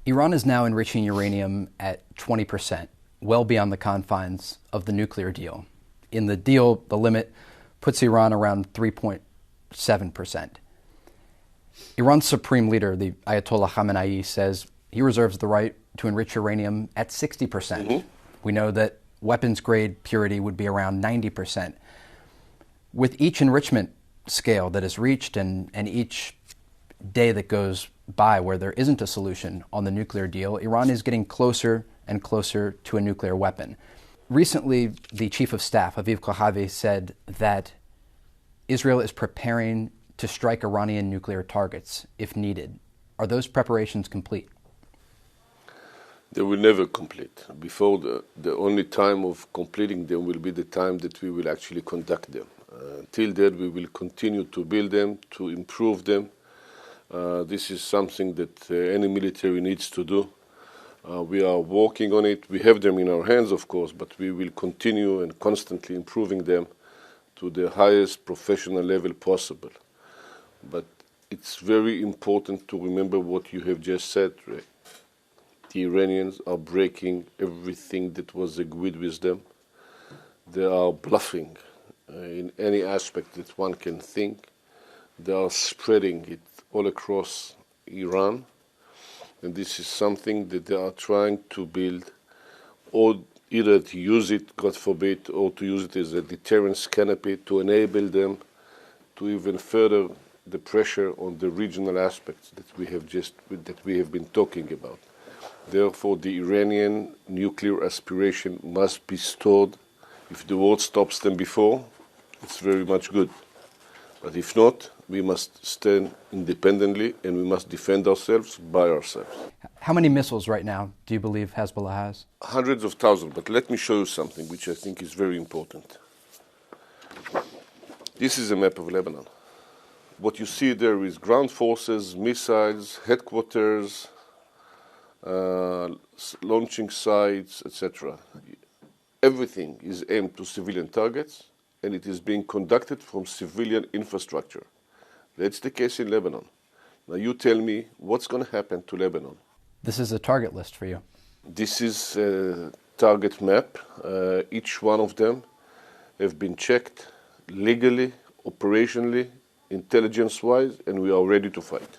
Iran is now enriching uranium at 20%, well beyond the confines of the nuclear deal. In the deal, the limit puts Iran around 3.7%. Iran's supreme leader, the Ayatollah Khamenei, says he reserves the right to enrich uranium at 60%. Mm-hmm. We know that weapons-grade purity would be around 90%. With each enrichment scale that is reached and each day that goes by where there isn't a solution on the nuclear deal, Iran is getting closer and closer to a nuclear weapon. Recently, the chief of staff, Aviv Kochavi, said that Israel is preparing to strike Iranian nuclear targets if needed. Are those preparations complete? They will never complete. Before the only time of completing them will be the time that we will actually conduct them. Till then, we will continue to build them, to improve them. This is something that any military needs to do. We are working on it. We have them in our hands, of course, but we will continue and constantly improving them to the highest professional level possible. But it's very important to remember what you have just said, Ray. The Iranians are breaking everything that was agreed with them. They are bluffing in any aspect that one can think. They are spreading it all across Iran. And this is something that they are trying to build, or either to use it, God forbid, or to use it as a deterrence canopy to enable them to even further the pressure on the regional aspects that we have been talking about. Therefore, the Iranian nuclear aspiration must be stored. If the world stops them before, it's very much good. But if not, we must stand independently and we must defend ourselves by ourselves. How many missiles right now do you believe Hezbollah has? Hundreds of thousands, but let me show you something which I think is very important. This is a map of Lebanon. What you see there is ground forces, missiles, headquarters, launching sites, etc. Everything is aimed to civilian targets, and it is being conducted from civilian infrastructure. That's the case in Lebanon. Now you tell me what's going to happen to Lebanon. This is a target list for you. This is a target map. Each one of them have been checked legally, operationally, intelligence-wise, and we are ready to fight.